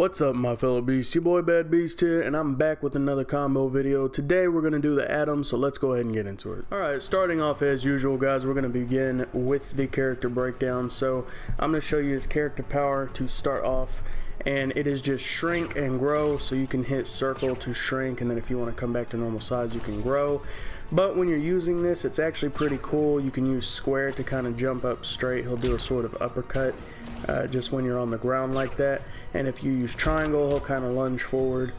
What's up, my fellow beasts? Your boy Bad Beast here, and I'm back with another combo video. Today we're going to do the Atom, so let's go ahead and get into it. Alright, starting off as usual, guys, we're going to begin with the character breakdown. So I'm going to show you his character power to start off, and it is just shrink and grow. So you can hit circle to shrink, and then if you want to come back to normal size, you can grow. But when you're using this, it's actually pretty cool. You can use square to kind of jump up straight. He'll do a sort of uppercut just when you're on the ground like that. And if you use triangle, he'll kind of lunge forward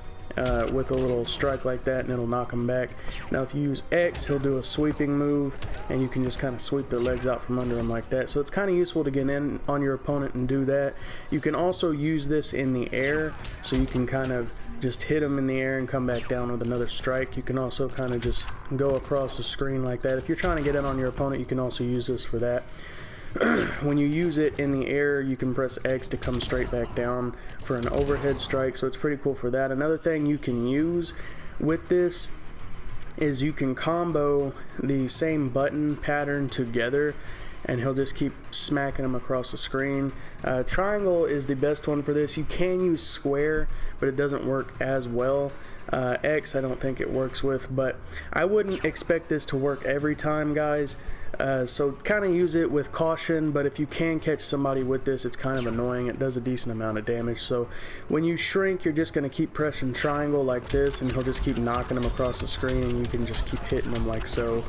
with a little strike like that, and it'll knock him back. Now if you use X, he'll do a sweeping move, and you can just kind of sweep their legs out from under him like that. So it's kind of useful to get in on your opponent and do that. You can also use this in the air, so you can kind of just hit him in the air and come back down with another strike. You can also kind of just go across the screen like that. If you're trying to get in on your opponent, you can also use this for that. When you use it in the air, you can press X to come straight back down for an overhead strike, so it's pretty cool for that. Another thing you can use with this is you can combo the same button pattern together, and he'll just keep smacking them across the screen. Triangle is the best one for this. You can use square, but it doesn't work as well. X I don't think it works with, but I wouldn't expect this to work every time, guys. So kind of use it with caution, but if you can catch somebody with this, it's kind of annoying. It does a decent amount of damage. So when you shrink, you're just going to keep pressing triangle like this, and he'll just keep knocking them across the screen, and you can just keep hitting them like so.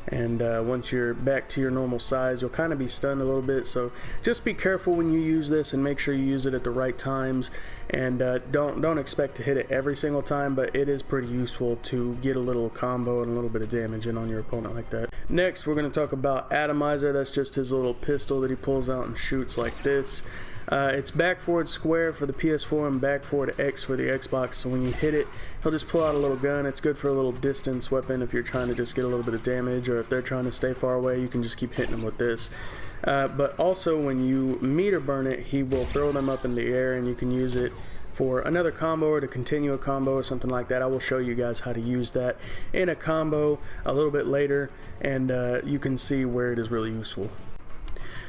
And once you're back to your normal size, you'll kind of be stunned a little bit. So just be careful when you use this, and make sure you use it at the right times. And don't expect to hit it every single time, but it is pretty useful to get a little combo and a little bit of damage in on your opponent like that. Next, we're going to talk about Atomizer. That's just his little pistol that he pulls out and shoots like this. It's back forward square for the PS4 and back forward X for the Xbox. So when you hit it, he'll just pull out a little gun. It's good for a little distance weapon if you're trying to just get a little bit of damage, or if they're trying to stay far away, you can just keep hitting them with this. But also when you meter burn it, he will throw them up in the air, and you can use it for another combo or to continue a combo or something like that. I will show you guys how to use that in a combo a little bit later, and you can see where it is really useful.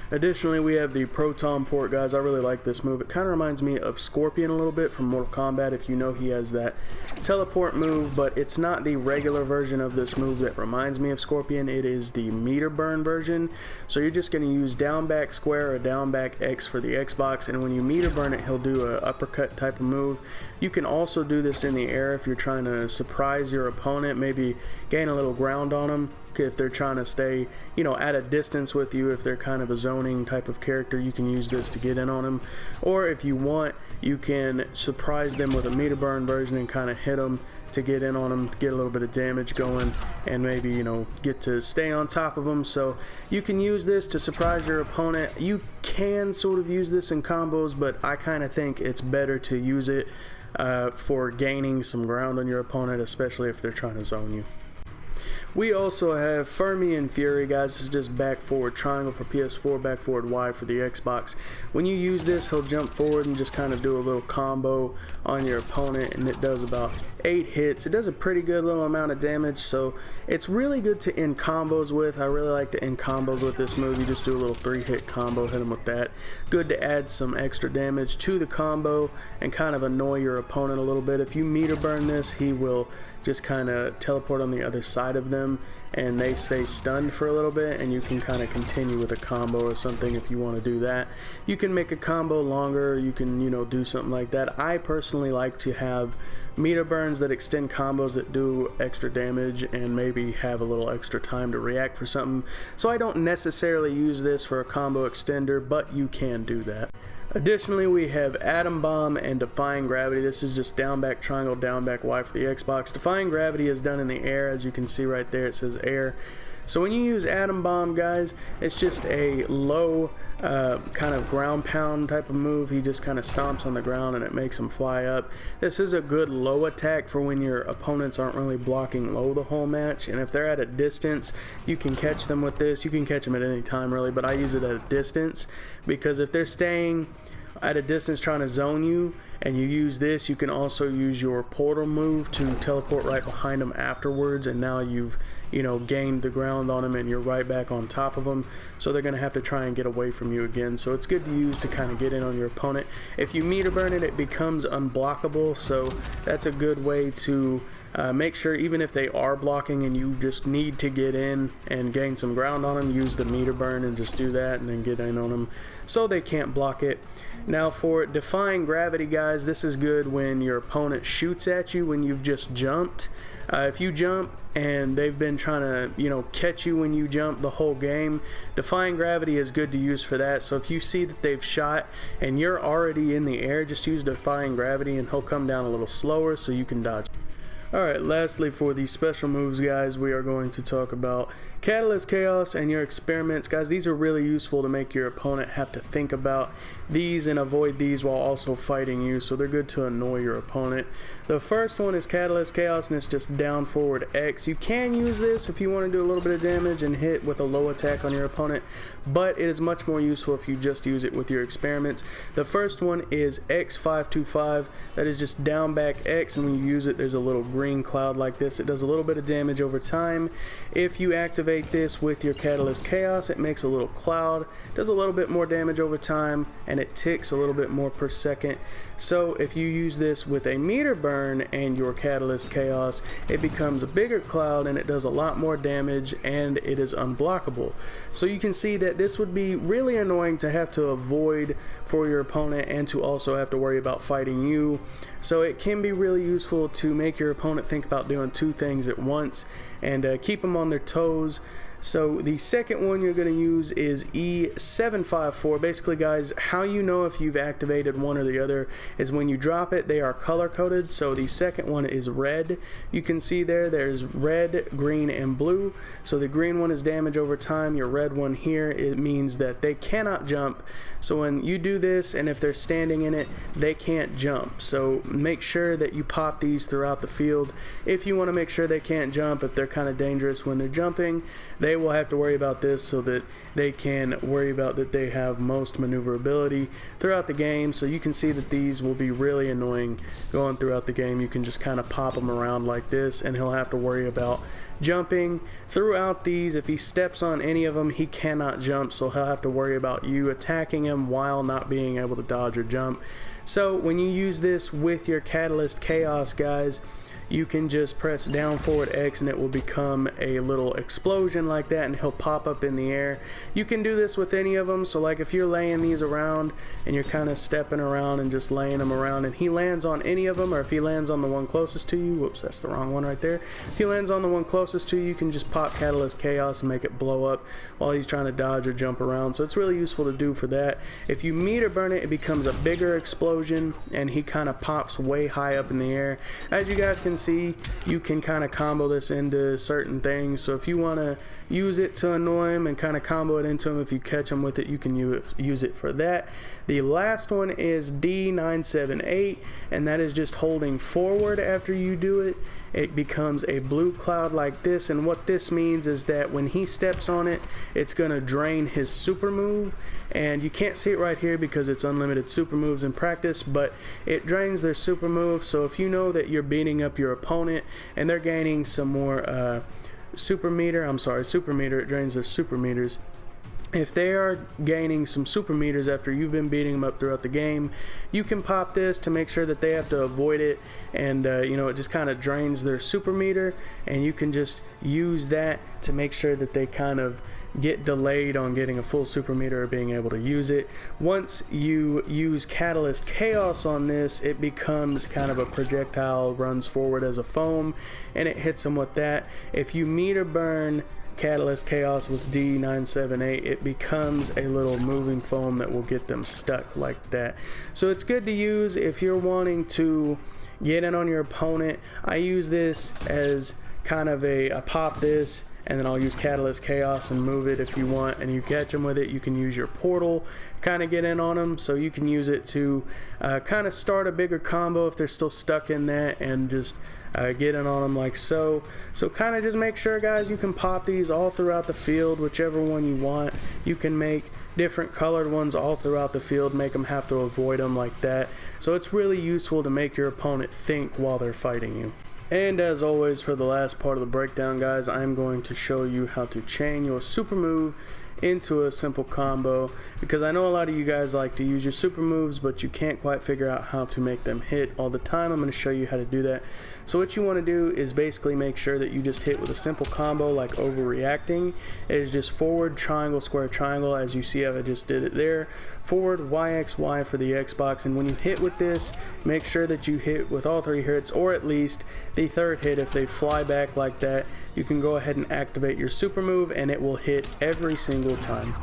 Additionally, we have the Proton Port, guys. I really like this move. It kind of reminds me of Scorpion a little bit from Mortal Kombat. If you know, he has that teleport move, but it's not the regular version of this move that reminds me of Scorpion. It is the meter burn version. So you're just going to use down back square or down back X for the Xbox, and when you meter burn it, he'll do a uppercut type of move. You can also do this in the air if you're trying to surprise your opponent, maybe gain a little ground on them. If they're trying to stay, you know, at a distance with you, if they're kind of a zoning type of character, you can use this to get in on them. Or if you want, you can surprise them with a meter burn version and kind of hit them to get in on them, get a little bit of damage going, and maybe, you know, get to stay on top of them. So you can use this to surprise your opponent. You can sort of use this in combos, but I kind of think it's better to use it for gaining some ground on your opponent, especially if they're trying to zone you. We also have Fermi and Fury, guys. This is just back forward triangle for PS4, back forward Y for the Xbox. When you use this, he'll jump forward and just kind of do a little combo on your opponent, and it does about 8 hits. It does a pretty good little amount of damage, so it's really good to end combos with. I really like to end combos with this move. You just do a little 3-hit combo, hit him with that. Good to add some extra damage to the combo and kind of annoy your opponent a little bit. If you meter burn this, he will just kind of teleport on the other side of them, and they stay stunned for a little bit, and you can kind of continue with a combo or something if you want to do that. You can make a combo longer, you can, you know, do something like that. I personally like to have meter burns that extend combos that do extra damage and maybe have a little extra time to react for something. So I don't necessarily use this for a combo extender, but you can do that. Additionally, we have Atom Bomb and Defying Gravity. This is just down back triangle, down back Y for the Xbox. Defying Gravity is done in the air. As you can see right there, it says air. So when you use Atom Bomb, guys, it's just a low kind of ground pound type of move. He just kind of stomps on the ground and it makes him fly up. This is a good low attack for when your opponents aren't really blocking low the whole match, and if they're at a distance, you can catch them with this. You can catch them at any time really, but I use it at a distance, because if they're staying at a distance trying to zone you and you use this, you can also use your portal move to teleport right behind them afterwards, and now you've you know, gained the ground on them and you're right back on top of them, so they're going to have to try and get away from you again. So it's good to use to kind of get in on your opponent. If you meter burn it, it becomes unblockable, so that's a good way to make sure even if they are blocking and you just need to get in and gain some ground on them, use the meter burn and just do that and then get in on them so they can't block it. Now for defying gravity, guys, this is good when your opponent shoots at you when you've just jumped. If you jump and they've been trying to, you know, catch you when you jump the whole game, defying gravity is good to use for that. So if you see that they've shot and you're already in the air, just use defying gravity and he'll come down a little slower so you can dodge. Alright, lastly for these special moves, guys, we are going to talk about Catalyst Chaos and your experiments. Guys, these are really useful to make your opponent have to think about these and avoid these while also fighting you, so they're good to annoy your opponent. The first one is Catalyst Chaos, and it's just down forward X. You can use this if you want to do a little bit of damage and hit with a low attack on your opponent, but it is much more useful if you just use it with your experiments. The first one is X525. That is just down back X, and when you use it, there's a little green cloud like this. It does a little bit of damage over time. If you activate this with your Catalyst Chaos, it makes a little cloud, does a little bit more damage over time, and it ticks a little bit more per second. So if you use this with a meter burn and your Catalyst Chaos, it becomes a bigger cloud and it does a lot more damage and it is unblockable. So you can see that this would be really annoying to have to avoid for your opponent and to also have to worry about fighting you. So it can be really useful to make your opponent think about doing two things at once and keep them on their toes. So the second one you're going to use is E754. Basically, guys, how you know if you've activated one or the other is when you drop it, they are color coded. So the second one is red. You can see there's red, green, and blue. So the green one is damage over time. Your red one here, it means that they cannot jump. So when you do this, and if they're standing in it, they can't jump. So make sure that you pop these throughout the field. If you want to make sure they can't jump, if they're kind of dangerous when they're jumping, they will have to worry about this so that they can worry about that they have most maneuverability throughout the game. So you can see that these will be really annoying going throughout the game. You can just kind of pop them around like this and he'll have to worry about jumping throughout these. If he steps on any of them, he cannot jump, so he'll have to worry about you attacking him while not being able to dodge or jump. So when you use this with your Catalyst Chaos, guys, you can just press down forward X and it will become a little explosion like that and he'll pop up in the air. You can do this with any of them, so like if you're laying these around and you're kind of stepping around and just laying them around and he lands on any of them, or if he lands on the one closest to you, whoops, that's the wrong one right there. If he lands on the one closest to you, you can just pop Catalyst Chaos and make it blow up while he's trying to dodge or jump around. So it's really useful to do for that. If you meter burn it, it becomes a bigger explosion and he kind of pops way high up in the air. As you guys can see, you can kind of combo this into certain things. So if you want to use it to annoy him and kind of combo it into him, if you catch him with it, you can use it for that. The last one is D978, and that is just holding forward after you do it. It becomes a blue cloud like this, and what this means is that when he steps on it, it's going to drain his super move, and you can't see it right here because it's unlimited super moves in practice, but it drains their super move. So if you know that you're beating up your opponent and they're gaining some more super meter, it drains their super meters. If they are gaining some super meters after you've been beating them up throughout the game, you can pop this to make sure that they have to avoid it, and you know, it just kind of drains their super meter, and you can just use that to make sure that they kind of get delayed on getting a full super meter or being able to use it. Once you use Catalyst Chaos on this, it becomes kind of a projectile, runs forward as a foam, and it hits them with that. If you meter burn Catalyst Chaos with D978, it becomes a little moving foam that will get them stuck like that. So it's good to use if you're wanting to get in on your opponent. I use this as kind of I pop this and then I'll use Catalyst Chaos and move it if you want, and you catch them with it. You can use your portal, kind of get in on them, so you can use it to kind of start a bigger combo if they're still stuck in that, and just get in on them like so. So kind of just make sure, guys, you can pop these all throughout the field, whichever one you want. You can make different colored ones all throughout the field, make them have to avoid them like that. So it's really useful to make your opponent think while they're fighting you. And as always, for the last part of the breakdown, guys, I'm going to show you how to chain your super move into a simple combo, because I know a lot of you guys like to use your super moves but you can't quite figure out how to make them hit all the time. I'm going to show you how to do that. So what you want to do is basically make sure that you just hit with a simple combo like overreacting. It is just forward triangle square triangle, as you see how I just did it there. Forward YXY for the Xbox, and when you hit with this, make sure that you hit with all three hits, or at least the third hit. If they fly back like that, you can go ahead and activate your super move and it will hit every single time.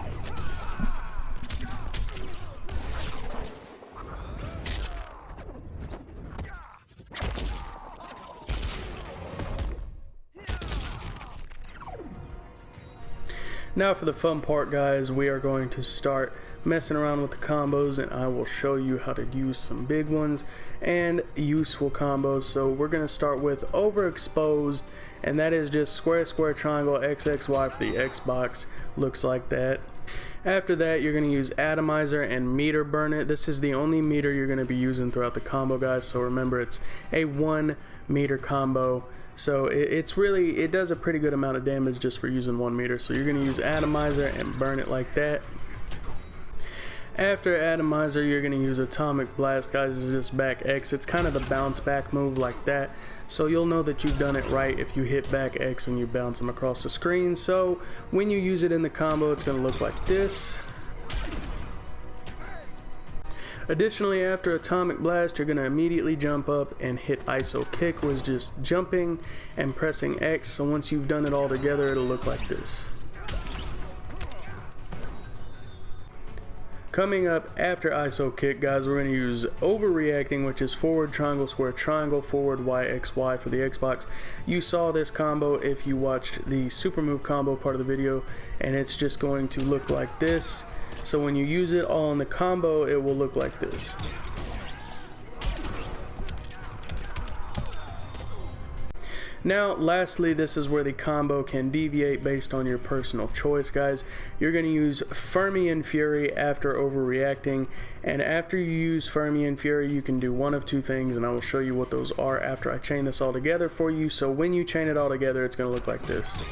Now for the fun part, guys, we are going to start messing around with the combos, and I will show you how to use some big ones and useful combos. So we're going to start with overexposed, and that is just square square triangle XXY for the Xbox. Looks like that. After that, you're going to use atomizer and meter burn it. This is the only meter you're going to be using throughout the combo, guys, so remember it's a 1 meter combo. So it does a pretty good amount of damage just for using 1 meter. So you're going to use atomizer and burn it like that. After atomizer, you're going to use atomic blast, guys. It's just back X. It's kind of the bounce back move like that. So you'll know that you've done it right if you hit back X and you bounce them across the screen. So when you use it in the combo, it's going to look like this. Additionally, after atomic blast, you're going to immediately jump up and hit ISO kick, which is just jumping and pressing X. So once you've done it all together, it'll look like this. Coming up after ISO kick, guys, we're going to use overreacting, which is forward triangle square triangle, forward YXY for the Xbox. You saw this combo if you watched the super move combo part of the video, and it's just going to look like this. So when you use it all in the combo, it will look like this. Now, lastly, this is where the combo can deviate based on your personal choice, guys. You're going to use Fermion Fury after overreacting, and after you use Fermion Fury, you can do one of two things, and I will show you what those are after I chain this all together for you. So when you chain it all together, it's going to look like this.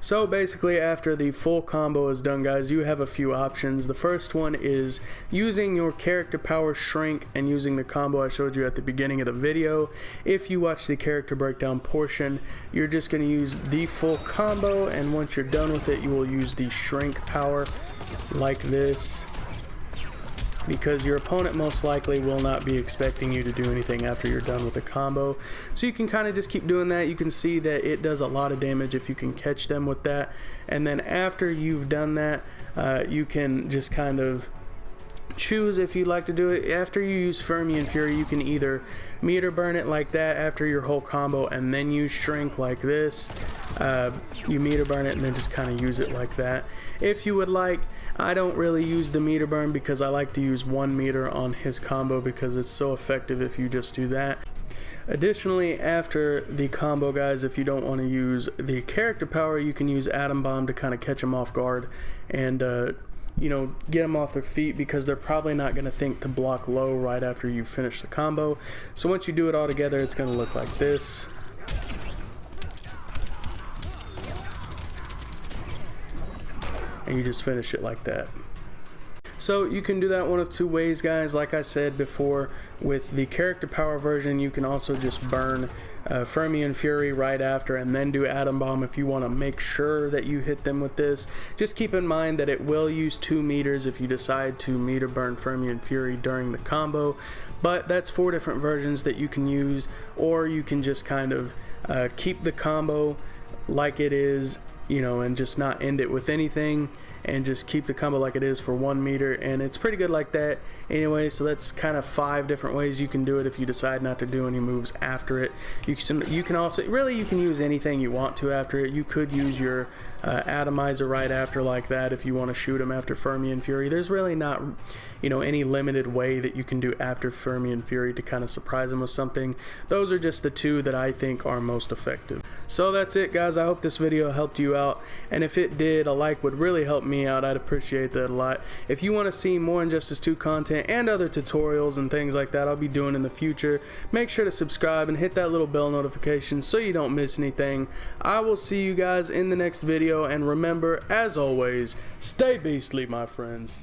So basically, after the full combo is done, guys, you have a few options. The first one is using your character power shrink and using the combo I showed you at the beginning of the video. If you watch the character breakdown portion, you're just going to use the full combo, and once you're done with it, you will use the shrink power like this, because your opponent most likely will not be expecting you to do anything after you're done with the combo. So you can kind of just keep doing that. You can see that it does a lot of damage if you can catch them with that. And then after you've done that, you can just kind of choose if you'd like to do it. After you use Fermion Fury, you can either meter burn it like that after your whole combo and then use shrink like this. You meter burn it and then just kind of use it like that. If you would like, I don't really use the meter burn because I like to use 1 meter on his combo because it's so effective if you just do that. Additionally, after the combo, guys, if you don't want to use the character power, you can use Atom Bomb to kind of catch them off guard and you know, get them off their feet, because they're probably not going to think to block low right after you finish the combo. So once you do it all together, it's going to look like this. And you just finish it like that. So you can do that one of two ways, guys. Like I said before, with the character power version, you can also just burn Fermion Fury right after and then do Atom Bomb if you want to make sure that you hit them with this. Just keep in mind that it will use 2 meters if you decide to meter burn Fermion Fury during the combo, but that's 4 different versions that you can use, or you can just kind of keep the combo like it is, you know, and just not end it with anything, and just keep the combo like it is for 1 meter, and it's pretty good like that anyway. So that's kind of 5 different ways you can do it if you decide not to do any moves after it. You can also, really, you can use anything you want to after it. You could use your atomizer right after like that if you want to shoot him after Fermion Fury. There's really not, you know, any limited way that you can do after Fermion Fury to kind of surprise him with something. Those are just the 2 that I think are most effective. So that's it, guys. I hope this video helped you out, and if it did, a like would really help me me out, I'd appreciate that a lot. If you want to see more Injustice 2 content and other tutorials and things like that I'll be doing in the future, make sure to subscribe and hit that little bell notification so you don't miss anything. I will see you guys in the next video, and remember, as always, stay beastly, my friends.